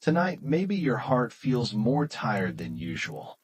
Tonight, maybe your heart feels more tired than usual.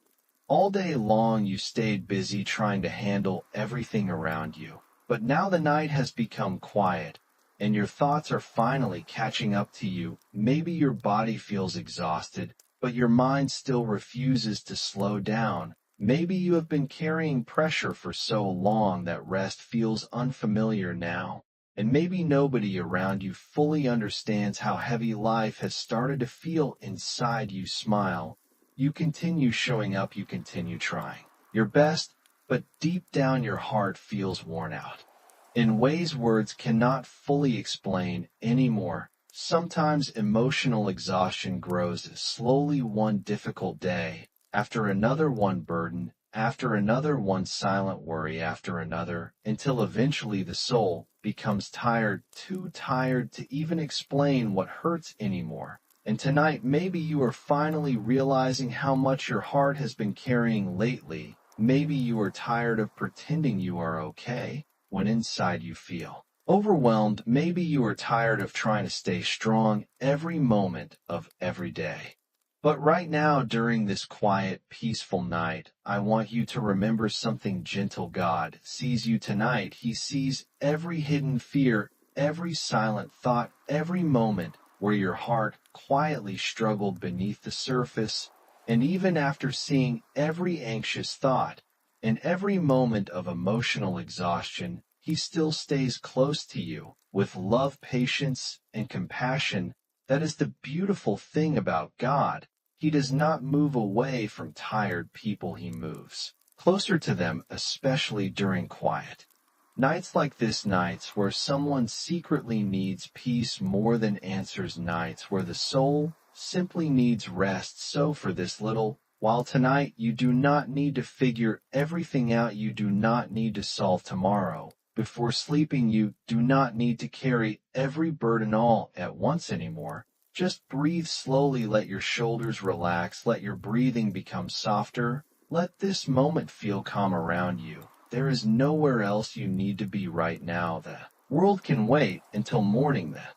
All day long you stayed busy trying to handle everything around you. But now the night has become quiet, and your thoughts are finally catching up to you. Maybe your body feels exhausted, but your mind still refuses to slow down. Maybe you have been carrying pressure for so long that rest feels unfamiliar now. And maybe nobody around you fully understands how heavy life has started to feel inside you. Smile. You continue showing up, you continue trying your best, but deep down your heart feels worn out in ways words cannot fully explain anymore. Sometimes emotional exhaustion grows slowly, one difficult day after another, one burden after another, one silent worry after another, until eventually the soul becomes tired, too tired to even explain what hurts anymore. And tonight, maybe you are finally realizing how much your heart has been carrying lately. Maybe you are tired of pretending you are okay when inside you feel overwhelmed. Maybe you are tired of trying to stay strong every moment of every day. But right now, during this quiet, peaceful night, I want you to remember something gentle. God sees you tonight. He sees every hidden fear, every silent thought, every moment where your heart quietly struggled beneath the surface. And even after seeing every anxious thought and every moment of emotional exhaustion, He still stays close to you with love, patience, and compassion. That is the beautiful thing about God. He does not move away from tired people. He moves closer to them, especially during quiet nights like this, nights where someone secretly needs peace more than answers, nights where the soul simply needs rest. So for this little while tonight, you do not need to figure everything out. You do not need to solve tomorrow. Before sleeping, you do not need to carry every burden all at once anymore. Just breathe slowly, let your shoulders relax, let your breathing become softer. Let this moment feel calm around you. There is nowhere else you need to be right now. The world can wait until morning. The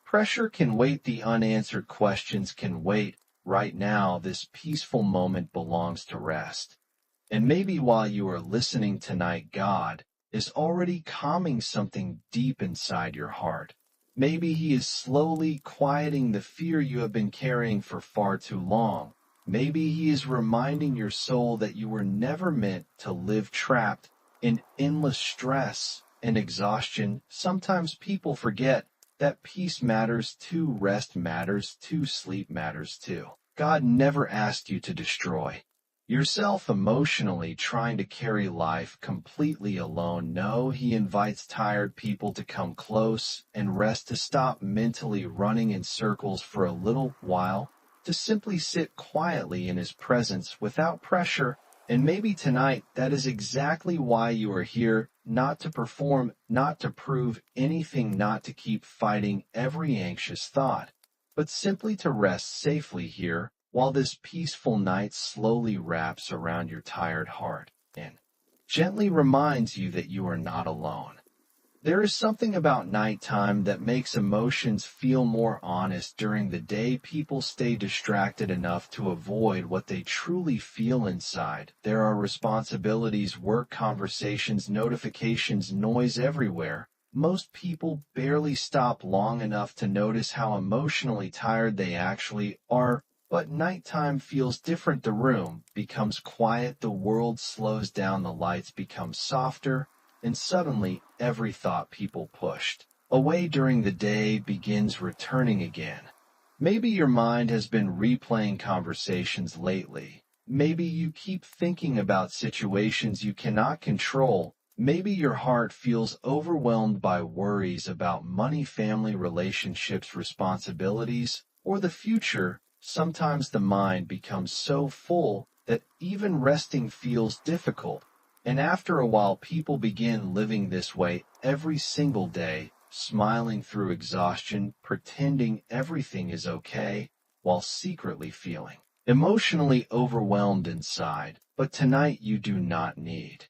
pressure can wait. The unanswered questions can wait. Right now, this peaceful moment belongs to rest. And maybe while you are listening tonight, God is already calming something deep inside your heart. Maybe He is slowly quieting the fear you have been carrying for far too long. Maybe He is reminding your soul that you were never meant to live trapped in endless stress and exhaustion. Sometimes people forget that peace matters too, rest matters too, sleep matters too. God never asked you to destroy yourself emotionally, trying to carry life completely alone. No, He invites tired people to come close and rest, to stop mentally running in circles for a little while, to simply sit quietly in His presence without pressure. And maybe tonight, that is exactly why you are here, not to perform, not to prove anything, not to keep fighting every anxious thought, but simply to rest safely here while this peaceful night slowly wraps around your tired heart and gently reminds you that you are not alone. There is something about nighttime that makes emotions feel more honest. During the day, people stay distracted enough to avoid what they truly feel inside. There are responsibilities, work, conversations, notifications, noise everywhere. Most people barely stop long enough to notice how emotionally tired they actually are. But nighttime feels different. The room becomes quiet, the world slows down, the lights become softer, and suddenly every thought people pushed away during the day begins returning again. Maybe your mind has been replaying conversations lately. Maybe you keep thinking about situations you cannot control. Maybe your heart feels overwhelmed by worries about money, family, relationships, responsibilities, or the future. Sometimes the mind becomes so full that even resting feels difficult. And after a while, people begin living this way every single day, smiling through exhaustion, pretending everything is okay, while secretly feeling emotionally overwhelmed inside. But tonight you do not need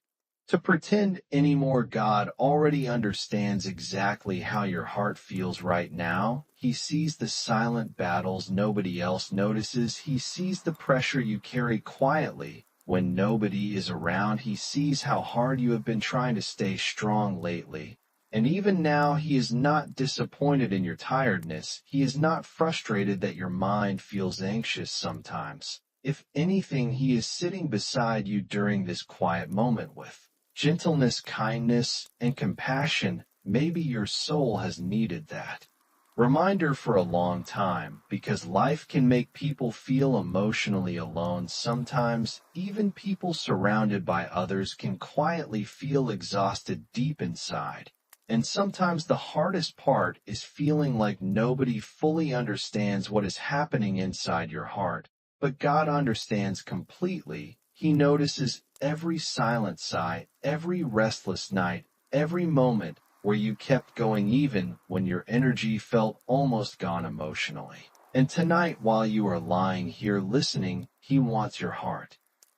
to pretend anymore. God already understands exactly how your heart feels right now. He sees the silent battles nobody else notices. He sees the pressure you carry quietly when nobody is around. He sees how hard you have been trying to stay strong lately. And even now, he is not disappointed in your tiredness. He is not frustrated that your mind feels anxious sometimes. If anything, he is sitting beside you during this quiet moment with gentleness, kindness, and compassion. Maybe your soul has needed that reminder for a long time, because life can make people feel emotionally alone. Sometimes, even people surrounded by others can quietly feel exhausted deep inside. And sometimes the hardest part is feeling like nobody fully understands what is happening inside your heart. But God understands completely. He notices every silent sigh, every restless night, every moment where you kept going even when your energy felt almost gone emotionally. And tonight, while you are lying here listening, he wants your heart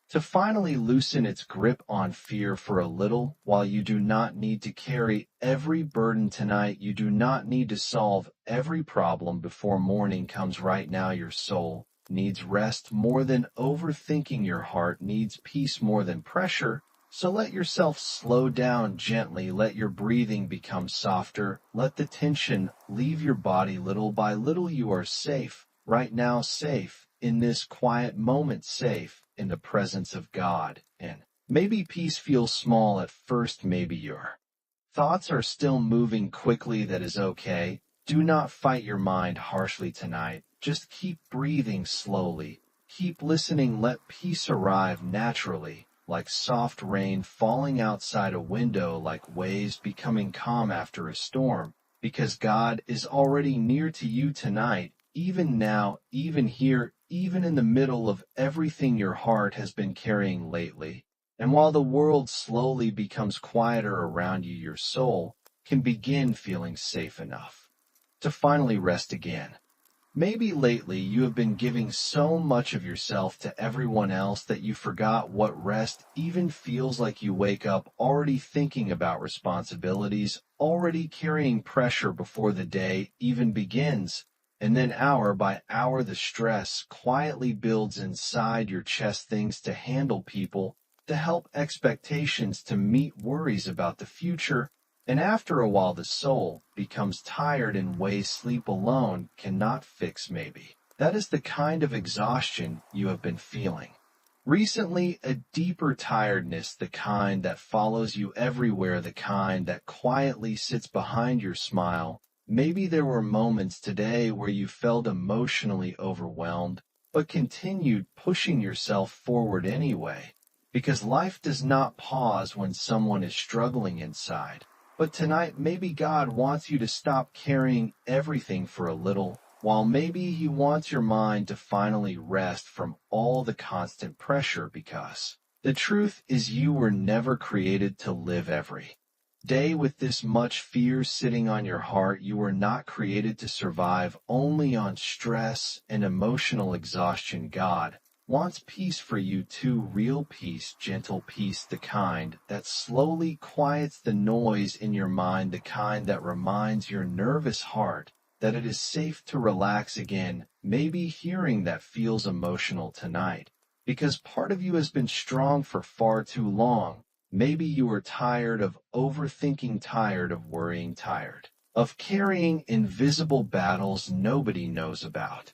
to finally loosen its grip on fear for a little. While you do not need to carry every burden tonight, you do not need to solve every problem before morning comes. Right now, your soul needs rest more than overthinking. Your heart needs peace more than pressure. So let yourself slow down gently. Let your breathing become softer. Let the tension leave your body little by little. You are safe right now, safe in this quiet moment, safe in the presence of God. And maybe peace feels small at first. Maybe your thoughts are still moving quickly. That is okay. Do not fight your mind harshly tonight. Just keep breathing slowly. Keep listening. Let peace arrive naturally, like soft rain falling outside a window, like waves becoming calm after a storm, because God is already near to you tonight, even now, even here, even in the middle of everything your heart has been carrying lately. And while the world slowly becomes quieter around you, your soul can begin feeling safe enough to finally rest again. Maybe lately you have been giving so much of yourself to everyone else that you forgot what rest even feels like. You wake up already thinking about responsibilities, already carrying pressure before the day even begins. And then hour by hour the stress quietly builds inside your chest, things to handle, people to help, expectations to meet, worries about the future. And after a while the soul becomes tired in ways sleep alone cannot fix. Maybe that is the kind of exhaustion you have been feeling recently, a deeper tiredness, the kind that follows you everywhere, the kind that quietly sits behind your smile. Maybe there were moments today where you felt emotionally overwhelmed, but continued pushing yourself forward anyway, because life does not pause when someone is struggling inside. But tonight, maybe God wants you to stop carrying everything for a little, while maybe he wants your mind to finally rest from all the constant pressure, because the truth is you were never created to live every day with this much fear sitting on your heart. You were not created to survive only on stress and emotional exhaustion. God wants peace for you too, real peace, gentle peace, the kind that slowly quiets the noise in your mind, the kind that reminds your nervous heart that it is safe to relax again. Maybe hearing that feels emotional tonight, because part of you has been strong for far too long. Maybe you are tired of overthinking, tired of worrying, tired of carrying invisible battles nobody knows about.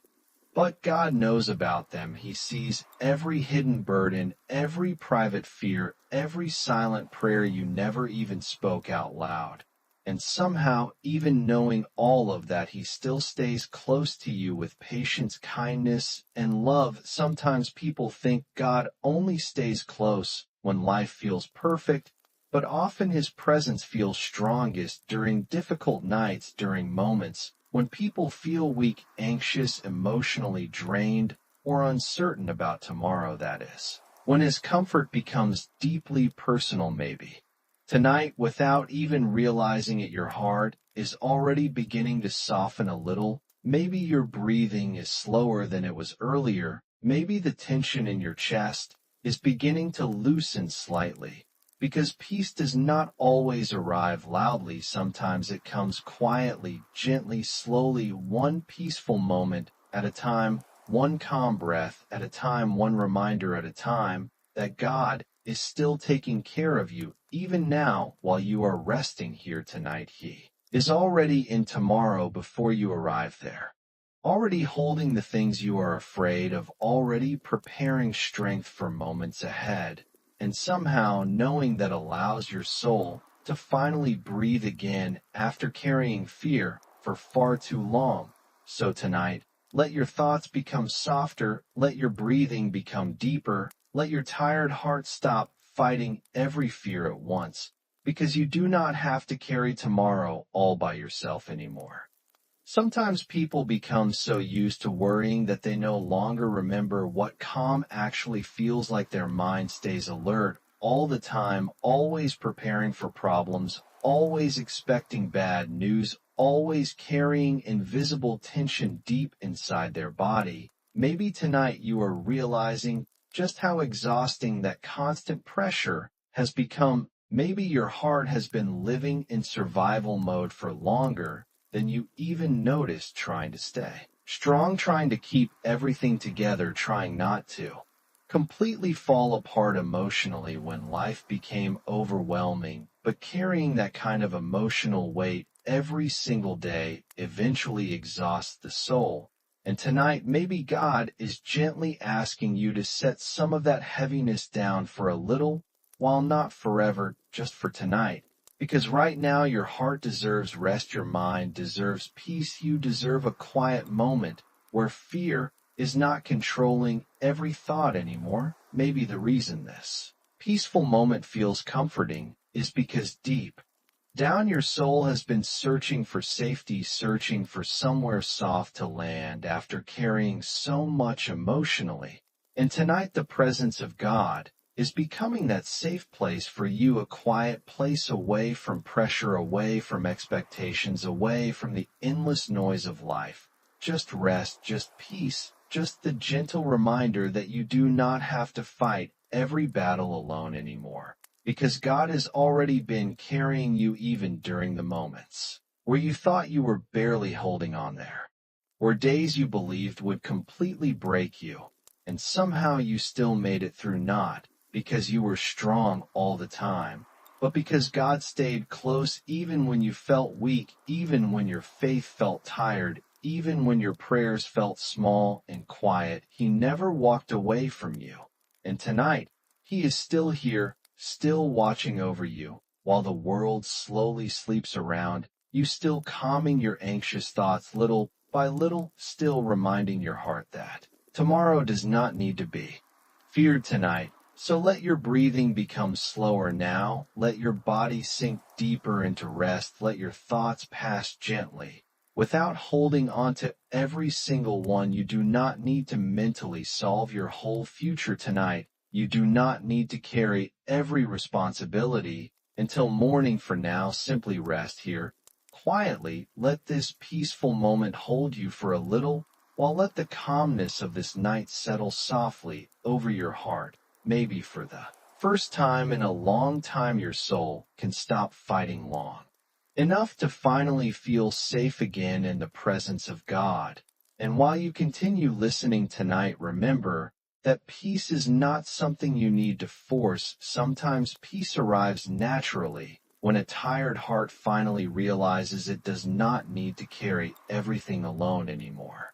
But God knows about them. He sees every hidden burden, every private fear, every silent prayer you never even spoke out loud. And somehow, even knowing all of that, he still stays close to you with patience, kindness, and love. Sometimes people think God only stays close when life feels perfect, but often his presence feels strongest during difficult nights, during moments when people feel weak, anxious, emotionally drained, or uncertain about tomorrow. That is when his comfort becomes deeply personal. Maybe tonight, without even realizing it, your heart is already beginning to soften a little. Maybe your breathing is slower than it was earlier. Maybe the tension in your chest is beginning to loosen slightly, Because peace does not always arrive loudly. Sometimes it comes quietly, gently, slowly, one peaceful moment at a time, one calm breath at a time, one reminder at a time that God is still taking care of you, even now while you are resting here tonight. He is already in tomorrow before you arrive there, already holding the things you are afraid of, already preparing strength for moments ahead, and somehow knowing that allows your soul to finally breathe again after carrying fear for far too long. So tonight, let your thoughts become softer, let your breathing become deeper, let your tired heart stop fighting every fear at once, because you do not have to carry tomorrow all by yourself anymore. Sometimes people become so used to worrying that they no longer remember what calm actually feels like. Their mind stays alert all the time, always preparing for problems, always expecting bad news, always carrying invisible tension deep inside their body. Maybe tonight you are realizing just how exhausting that constant pressure has become. Maybe your heart has been living in survival mode for longer than you even noticed, trying to stay strong, trying to keep everything together, trying not to completely fall apart emotionally when life became overwhelming. But carrying that kind of emotional weight every single day eventually exhausts the soul. And tonight, maybe God is gently asking you to set some of that heaviness down for a little, while not forever, just for tonight. Because right now your heart deserves rest, your mind deserves peace, you deserve a quiet moment where fear is not controlling every thought anymore. Maybe the reason this peaceful moment feels comforting is because deep down your soul has been searching for safety, searching for somewhere soft to land after carrying so much emotionally. And tonight the presence of God is becoming that safe place for you, a quiet place away from pressure, away from expectations, away from the endless noise of life. Just rest, just peace, just the gentle reminder that you do not have to fight every battle alone anymore, because God has already been carrying you even during the moments where you thought you were barely holding on there, where days you believed would completely break you, and somehow you still made it through, not because you were strong all the time, but because God stayed close even when you felt weak, even when your faith felt tired, even when your prayers felt small and quiet. He never walked away from you. And tonight, He is still here, still watching over you, while the world slowly sleeps around you, still calming your anxious thoughts little by little, still reminding your heart that tomorrow does not need to be feared tonight. So let your breathing become slower now, let your body sink deeper into rest, let your thoughts pass gently, without holding on to every single one. You do not need to mentally solve your whole future tonight. You do not need to carry every responsibility until morning. For now, simply rest here. Quietly, let this peaceful moment hold you for a little, while let the calmness of this night settle softly over your heart. Maybe for the first time in a long time, your soul can stop fighting long enough to finally feel safe again in the presence of God. And while you continue listening tonight, remember that peace is not something you need to force. Sometimes peace arrives naturally when a tired heart finally realizes it does not need to carry everything alone anymore.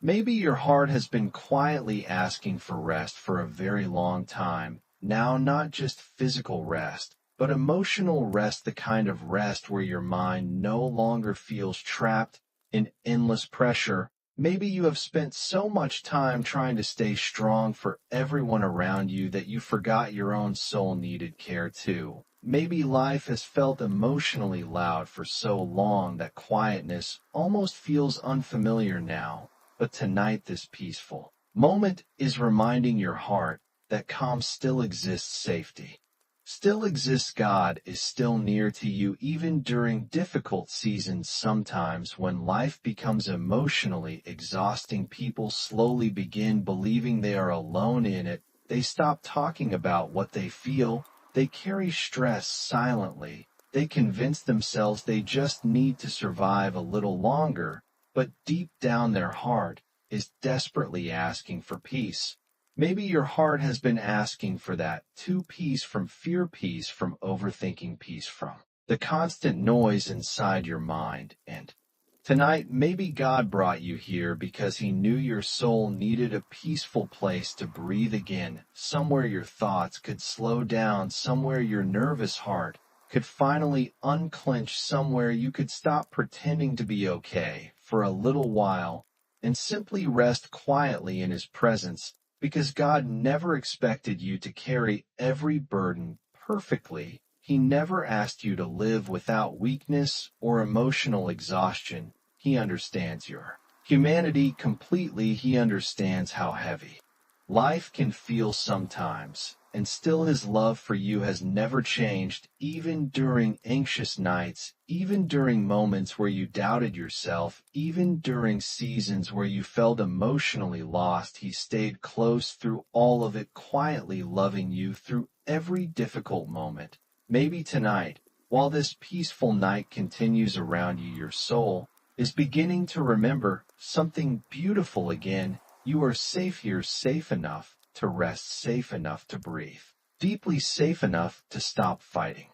Maybe your heart has been quietly asking for rest for a very long time now, not just physical rest, but emotional rest, the kind of rest where your mind no longer feels trapped in endless pressure. Maybe you have spent so much time trying to stay strong for everyone around you that you forgot your own soul needed care too. Maybe life has felt emotionally loud for so long that quietness almost feels unfamiliar now. But tonight, this peaceful moment is reminding your heart that calm still exists, safety still exists, God is still near to you even during difficult seasons. Sometimes when life becomes emotionally exhausting, people slowly begin believing they are alone in it. They stop talking about what they feel, They carry stress silently. They convince themselves they just need to survive a little longer, but deep down their heart is desperately asking for peace. Maybe your heart has been asking for that too peace from fear, peace from overthinking, peace from the constant noise inside your mind. And tonight, maybe God brought you here because He knew your soul needed a peaceful place to breathe again, somewhere your thoughts could slow down, somewhere your nervous heart could finally unclench, somewhere you could stop pretending to be okay for a little while and simply rest quietly in His presence, because God never expected you to carry every burden perfectly. He never asked you to live without weakness or emotional exhaustion. He understands your humanity completely. He understands how heavy life can feel sometimes, and still His love for you has never changed, even during anxious nights, even during moments where you doubted yourself, even during seasons where you felt emotionally lost. He stayed close through all of it, quietly loving you through every difficult moment. Maybe tonight, while this peaceful night continues around you, your soul is beginning to remember something beautiful again. You are safe here, safe enough to rest, safe enough to breathe, deeply safe enough to stop fighting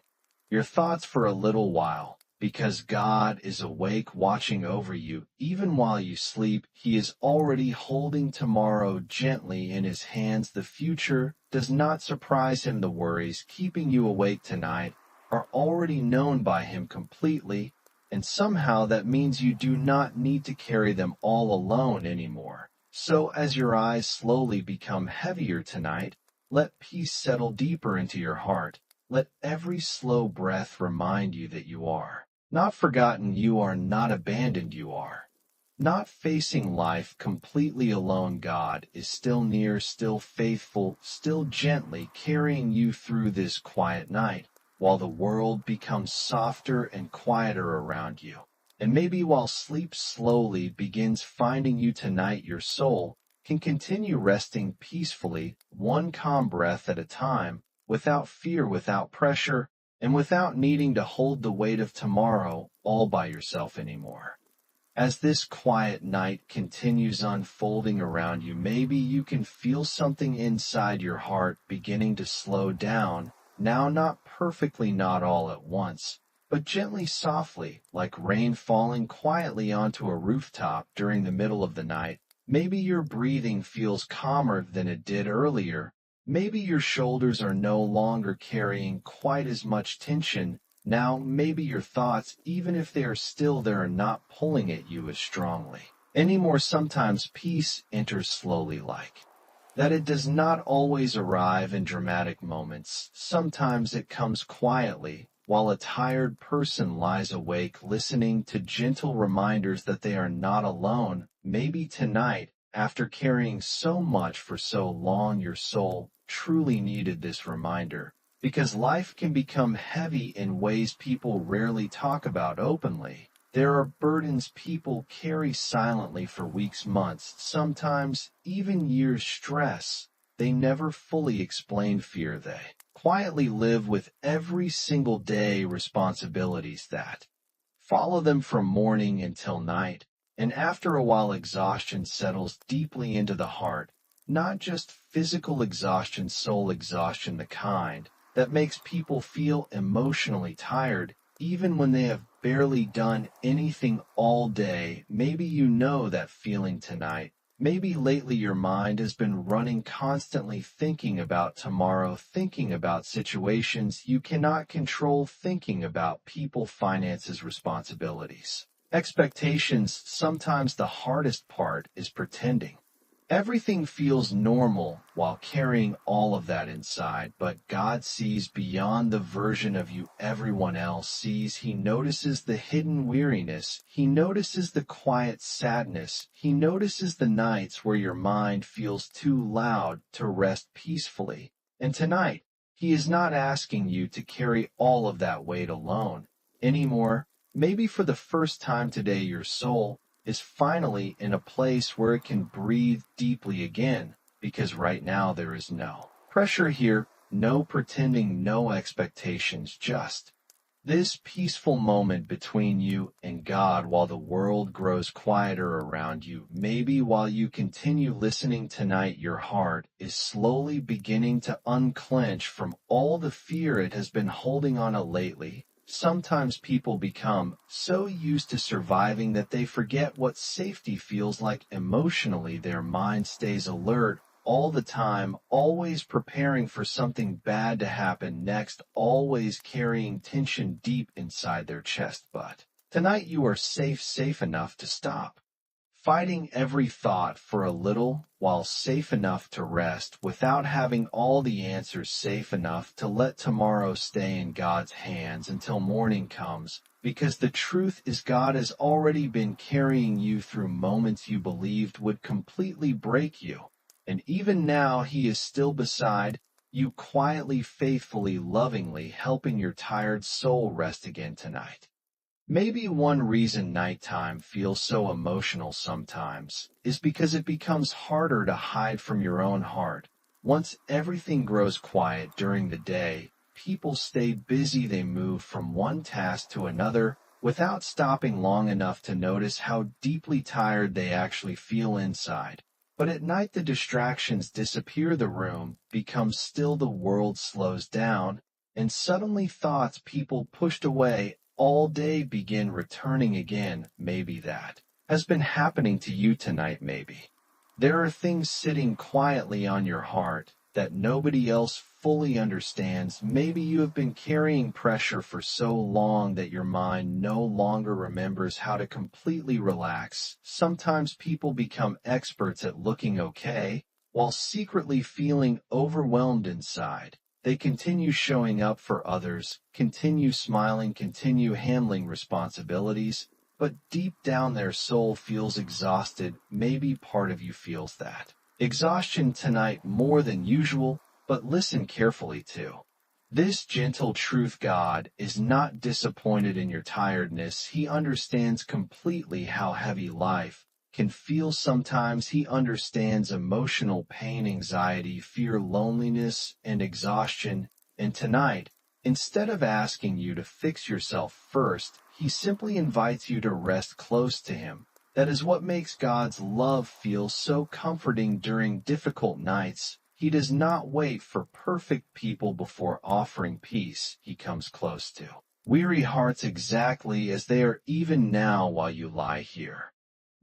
your thoughts for a little while, because God is awake, watching over you. Even while you sleep, He is already holding tomorrow gently in His hands. The future does not surprise Him. The worries keeping you awake tonight are already known by Him completely, and somehow that means you do not need to carry them all alone anymore. So as your eyes slowly become heavier tonight, let peace settle deeper into your heart. Let every slow breath remind you that you are not forgotten, you are not abandoned, you are not facing life completely alone. God is still near, still faithful, still gently carrying you through this quiet night, while the world becomes softer and quieter around you. And maybe while sleep slowly begins finding you tonight, your soul can continue resting peacefully, one calm breath at a time, without fear, without pressure, and without needing to hold the weight of tomorrow all by yourself anymore. As this quiet night continues unfolding around you, maybe you can feel something inside your heart beginning to slow down, now not perfectly, not all at once, but gently, softly, like rain falling quietly onto a rooftop during the middle of the night. Maybe your breathing feels calmer than it did earlier. Maybe your shoulders are no longer carrying quite as much tension. Now, maybe your thoughts, even if they are still there, are not pulling at you as strongly anymore. Sometimes peace enters slowly, like that. It does not always arrive in dramatic moments. Sometimes it comes quietly, while a tired person lies awake listening to gentle reminders that they are not alone. Maybe tonight, after carrying so much for so long, your soul truly needed this reminder, because life can become heavy in ways people rarely talk about openly. There are burdens people carry silently for weeks, months, sometimes even years. Stress they never fully explain, fear they quietly live with every single day, responsibilities that follow them from morning until night. And after a while, exhaustion settles deeply into the heart. Not just physical exhaustion, soul exhaustion, the kind that makes people feel emotionally tired, even when they have barely done anything all day. Maybe you know that feeling tonight. Maybe lately your mind has been running constantly, thinking about tomorrow, thinking about situations you cannot control, thinking about people, finances, responsibilities, expectations. Sometimes the hardest part is pretending everything feels normal while carrying all of that inside. But God sees beyond the version of you everyone else sees. He notices the hidden weariness. He notices the quiet sadness. He notices the nights where your mind feels too loud to rest peacefully. And tonight, He is not asking you to carry all of that weight alone anymore. Maybe for the first time today, your soul is finally in a place where it can breathe deeply again, because right now there is no pressure here. No pretending, no expectations, just this peaceful moment between you and God while the world grows quieter around you. Maybe while you continue listening tonight, your heart is slowly beginning to unclench from all the fear it has been holding on to lately. Sometimes people become so used to surviving that they forget what safety feels like emotionally. Their mind stays alert all the time, always preparing for something bad to happen next, always carrying tension deep inside their chest. But tonight you are safe enough to stop fighting every thought for a little, while safe enough to rest without having all the answers, safe enough to let tomorrow stay in God's hands until morning comes. Because the truth is, God has already been carrying you through moments you believed would completely break you. And even now he is still beside you, quietly, faithfully, lovingly, helping your tired soul rest again tonight. Maybe one reason nighttime feels so emotional sometimes is because it becomes harder to hide from your own heart. Once everything grows quiet during the day, people stay busy, they move from one task to another without stopping long enough to notice how deeply tired they actually feel inside. But at night the distractions disappear, the room becomes still, the world slows down, and suddenly thoughts people pushed away all day begin returning again. Maybe that has been happening to you tonight. Maybe there are things sitting quietly on your heart that nobody else fully understands. Maybe you have been carrying pressure for so long that your mind no longer remembers how to completely relax. Sometimes people become experts at looking okay while secretly feeling overwhelmed inside. They continue showing up for others, continue smiling, continue handling responsibilities, but deep down their soul feels exhausted. Maybe part of you feels that exhaustion tonight more than usual, but listen carefully to this gentle truth. God is not disappointed in your tiredness. He understands completely how heavy life can feel sometimes. He understands emotional pain, anxiety, fear, loneliness, and exhaustion. And tonight, instead of asking you to fix yourself first, he simply invites you to rest close to him. That is what makes God's love feel so comforting during difficult nights. He does not wait for perfect people before offering peace. He comes close to weary hearts exactly as they are, even now while you lie here,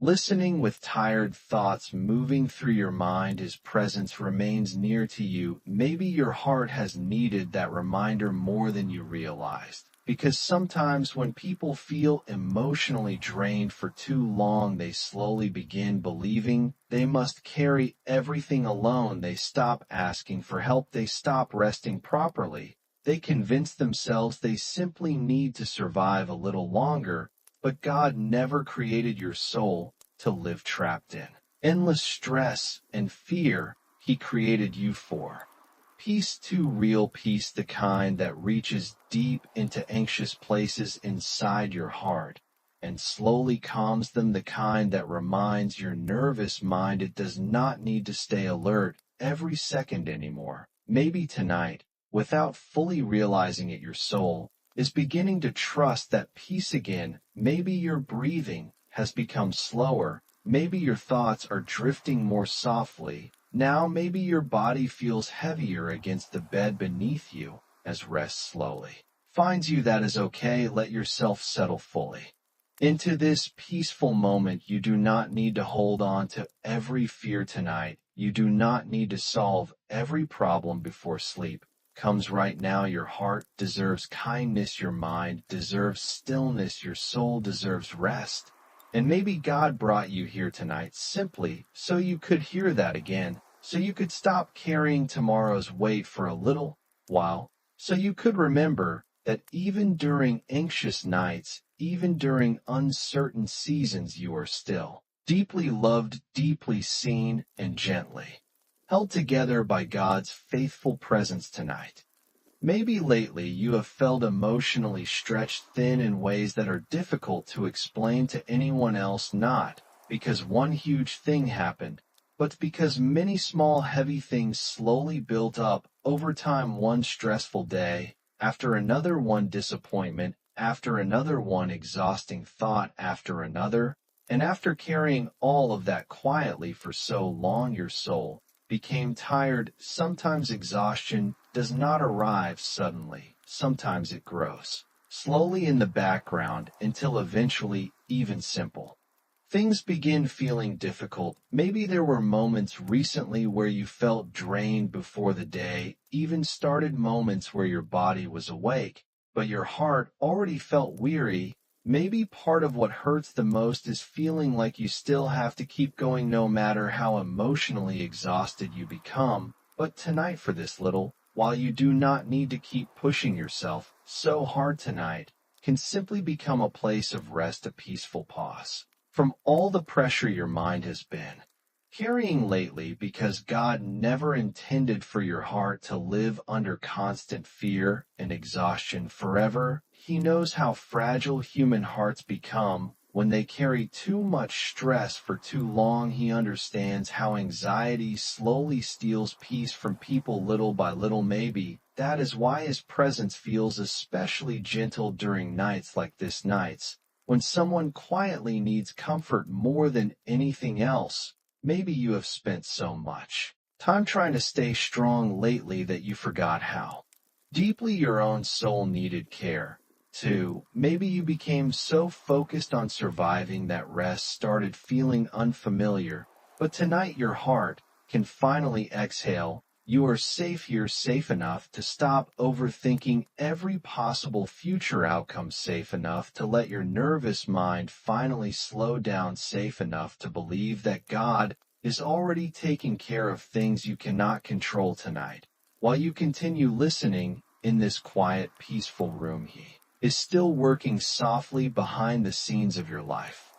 listening with tired thoughts moving through your mind. His presence remains near to you. Maybe your heart has needed that reminder more than you realized. Because sometimes when people feel emotionally drained for too long, they slowly begin believing they must carry everything alone. They stop asking for help. They stop resting properly. They convince themselves they simply need to survive a little longer. But God never created your soul to live trapped in endless stress and fear. He created you for peace, too real peace, the kind that reaches deep into anxious places inside your heart and slowly calms them, the kind that reminds your nervous mind it does not need to stay alert every second anymore. Maybe tonight, without fully realizing it, your soul is beginning to trust that peace again. Maybe your breathing has become slower. Maybe your thoughts are drifting more softly. Now maybe your body feels heavier against the bed beneath you as rest slowly finds you. That is okay. Let yourself settle fully into this peaceful moment. You do not need to hold on to every fear tonight. You do not need to solve every problem before sleep comes. Right now your heart deserves kindness, your mind deserves stillness, your soul deserves rest. And maybe God brought you here tonight simply so you could hear that again, so you could stop carrying tomorrow's weight for a little while, so you could remember that even during anxious nights, even during uncertain seasons, you are still deeply loved, deeply seen, and gently held together by God's faithful presence tonight. Maybe lately you have felt emotionally stretched thin in ways that are difficult to explain to anyone else, not because one huge thing happened, but because many small heavy things slowly built up over time, one stressful day, after another, one disappointment, after another, one exhausting thought after another, and after carrying all of that quietly for so long, your soul became tired. Sometimes exhaustion does not arrive suddenly. Sometimes it grows slowly in the background until eventually even simple things begin feeling difficult. Maybe there were moments recently where you felt drained before the day even started, moments where your body was awake, but your heart already felt weary. Maybe part of what hurts the most is feeling like you still have to keep going no matter how emotionally exhausted you become. But tonight, for this little, while you do not need to keep pushing yourself so hard, tonight can simply become a place of rest, a peaceful pause from all the pressure your mind has been carrying lately, because God never intended for your heart to live under constant fear and exhaustion forever. He knows how fragile human hearts become when they carry too much stress for too long. He understands how anxiety slowly steals peace from people little by little. Maybe that is why his presence feels especially gentle during nights like this, nights when someone quietly needs comfort more than anything else. Maybe you have spent so much time trying to stay strong lately that you forgot how deeply your own soul needed care, too. Maybe you became so focused on surviving that rest started feeling unfamiliar. But tonight your heart can finally exhale. You are safe here, safe enough to stop overthinking every possible future outcome, safe enough to let your nervous mind finally slow down, safe enough to believe that God is already taking care of things you cannot control tonight. While you continue listening in this quiet, peaceful room, He is still working softly behind the scenes of your life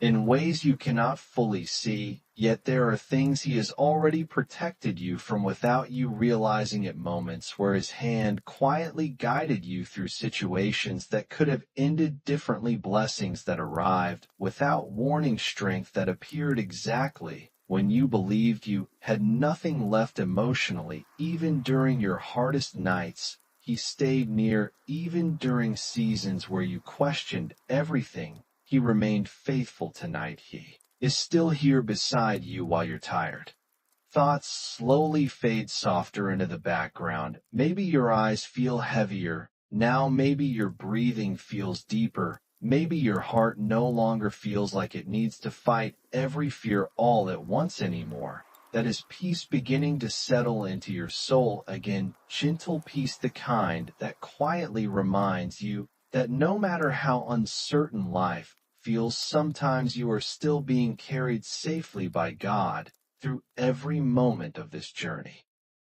in ways you cannot fully see, yet there are things He has already protected you from without you realizing it, moments where His hand quietly guided you through situations that could have ended differently, blessings that arrived without warning, strength that appeared exactly when you believed you had nothing left emotionally. Even during your hardest nights, He stayed near. Even during seasons where you questioned everything, He remained faithful. Tonight He is still here beside you while you're tired. Thoughts slowly fade softer into the background. Maybe your eyes feel heavier now. Maybe your breathing feels deeper. Maybe your heart no longer feels like it needs to fight every fear all at once anymore. That is peace beginning to settle into your soul again, gentle peace, the kind that quietly reminds you that no matter how uncertain life feels, sometimes you are still being carried safely by God through every moment of this journey.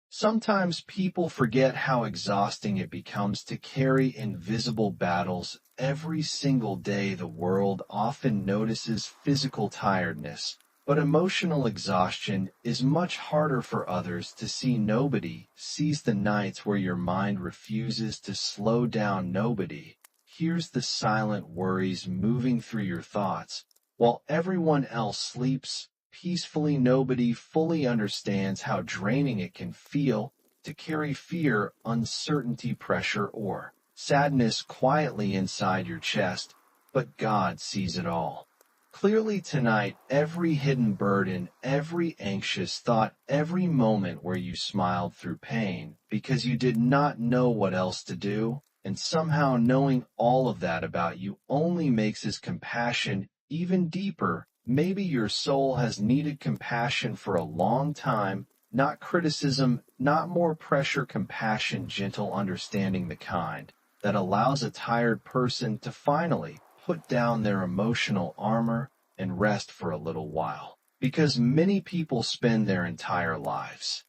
Sometimes people forget how exhausting it becomes to carry invisible battles every single day. The world often notices physical tiredness, but emotional exhaustion is much harder for others to see. Nobody sees the nights where your mind refuses to slow down. Nobody hears the silent worries moving through your thoughts while everyone else sleeps peacefully. Nobody fully understands how draining it can feel to carry fear, uncertainty, pressure, or sadness quietly inside your chest, but God sees it all clearly tonight. Every hidden burden, every anxious thought, every moment where you smiled through pain because you did not know what else to do, and somehow knowing all of that about you only makes His compassion even deeper. Maybe your soul has needed compassion for a long time, not criticism, not more pressure, compassion, gentle understanding, the kind that allows a tired person to finally put down their emotional armor and rest for a little while. Because many people spend their entire lives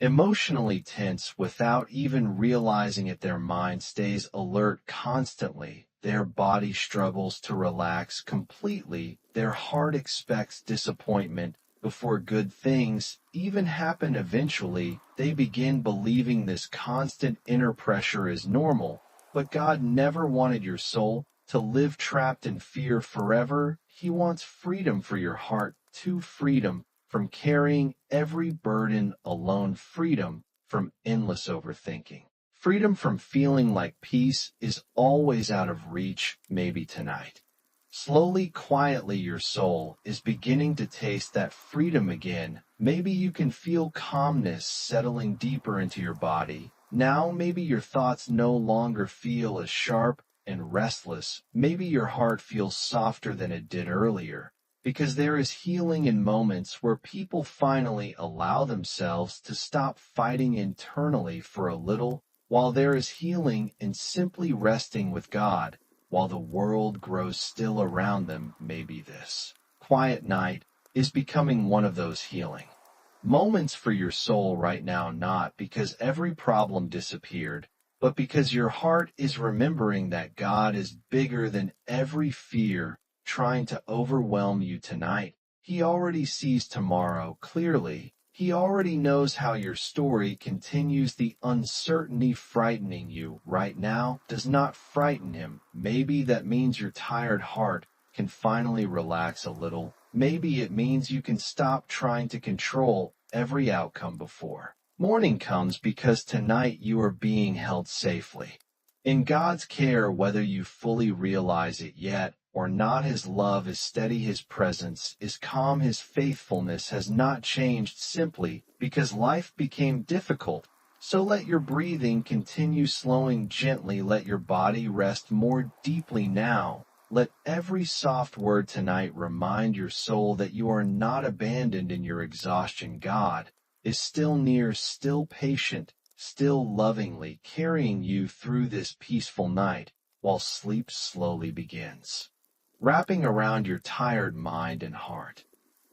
emotionally tense without even realizing it. Their mind stays alert constantly. Their body struggles to relax completely. Their heart expects disappointment before good things even happen. Eventually, they begin believing this constant inner pressure is normal. But God never wanted your soul to live trapped in fear forever. He wants freedom for your heart, to freedom from carrying every burden alone, freedom from endless overthinking. Freedom from feeling like peace is always out of reach, maybe tonight. Slowly, quietly, your soul is beginning to taste that freedom again. Maybe you can feel calmness settling deeper into your body. Now, maybe your thoughts no longer feel as sharp and restless. Maybe your heart feels softer than it did earlier, because there is healing in moments where people finally allow themselves to stop fighting internally for a little, while there is healing in simply resting with God while the world grows still around them. Maybe this quiet night is becoming one of those healing moments for your soul right now, not because every problem disappeared, but because your heart is remembering that God is bigger than every fear trying to overwhelm you tonight. He already sees tomorrow clearly. He already knows how your story continues. The uncertainty frightening you right now does not frighten him. Maybe that means your tired heart can finally relax a little. Maybe it means you can stop trying to control every outcome before morning comes, because tonight you are being held safely in God's care, whether you fully realize it yet or not. His love is steady, his presence is calm, his faithfulness has not changed simply because life became difficult. So let your breathing continue slowing gently, let your body rest more deeply now. Let every soft word tonight remind your soul that you are not abandoned in your exhaustion. God is still near, still patient, still lovingly carrying you through this peaceful night while sleep slowly begins, wrapping around your tired mind and heart.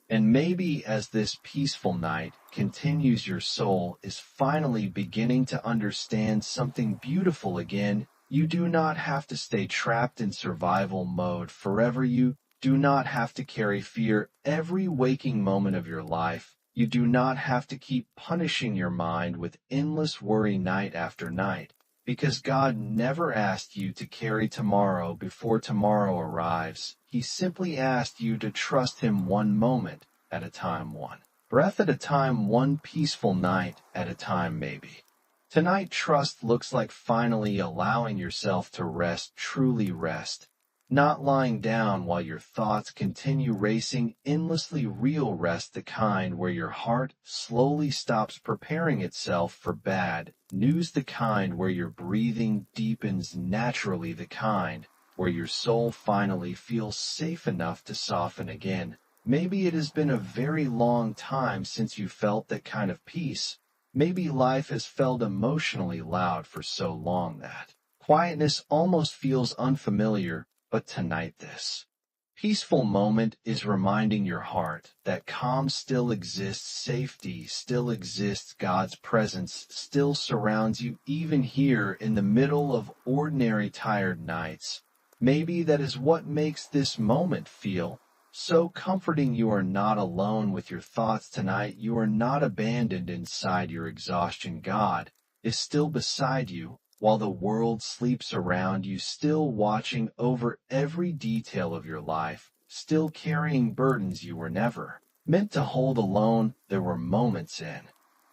And maybe as this peaceful night continues, your soul is finally beginning to understand something beautiful again. You do not have to stay trapped in survival mode forever. You do not have to carry fear every waking moment of your life. You do not have to keep punishing your mind with endless worry night after night, because God never asked you to carry tomorrow before tomorrow arrives. He simply asked you to trust him one moment at a time, one breath at a time, one peaceful night at a time. Maybe tonight trust looks like finally allowing yourself to rest, truly rest, not lying down while your thoughts continue racing endlessly. Real rest, the kind where your heart slowly stops preparing itself for bad news, the kind where your breathing deepens naturally, the kind where your soul finally feels safe enough to soften again. Maybe it has been a very long time since you felt that kind of peace. Maybe life has felt emotionally loud for so long that quietness almost feels unfamiliar. But tonight this peaceful moment is reminding your heart that calm still exists, safety still exists, God's presence still surrounds you, even here in the middle of ordinary tired nights. Maybe that is what makes this moment feel so comforting. You are not alone with your thoughts tonight. You are not abandoned inside your exhaustion. God is still beside you while the world sleeps around you, still watching over every detail of your life, still carrying burdens you were never meant to hold alone. There were moments in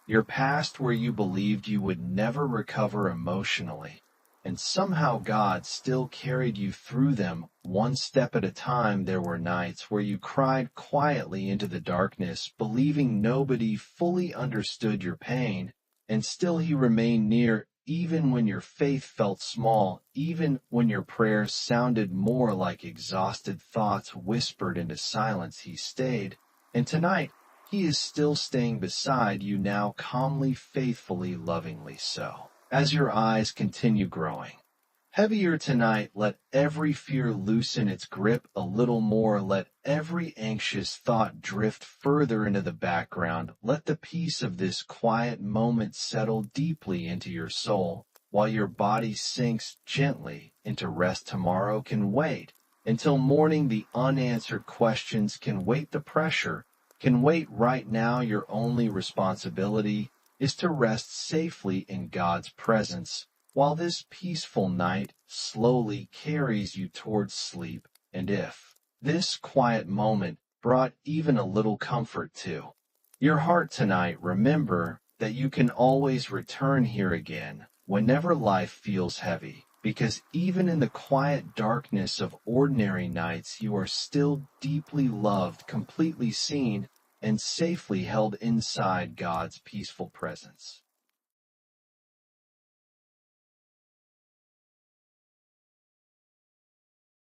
your past where you believed you would never recover emotionally, and somehow God still carried you through them one step at a time. There were nights where you cried quietly into the darkness, believing nobody fully understood your pain, and still he remained near. Even when your faith felt small, even when your prayers sounded more like exhausted thoughts whispered into silence, he stayed. And tonight, he is still staying beside you now, calmly, faithfully, lovingly so. As your eyes continue growing heavier tonight, let every fear loosen its grip a little more. Let every anxious thought drift further into the background. Let the peace of this quiet moment settle deeply into your soul, while your body sinks gently into rest. Tomorrow can wait until morning. The unanswered questions can wait. The pressure can wait. Right now, your only responsibility is to rest safely in God's presence, while this peaceful night slowly carries you towards sleep. And if this quiet moment brought even a little comfort to Your heart tonight, remember that you can always return here again whenever life feels heavy, because even in the quiet darkness of ordinary nights, you are still deeply loved, completely seen, and safely held inside God's peaceful presence.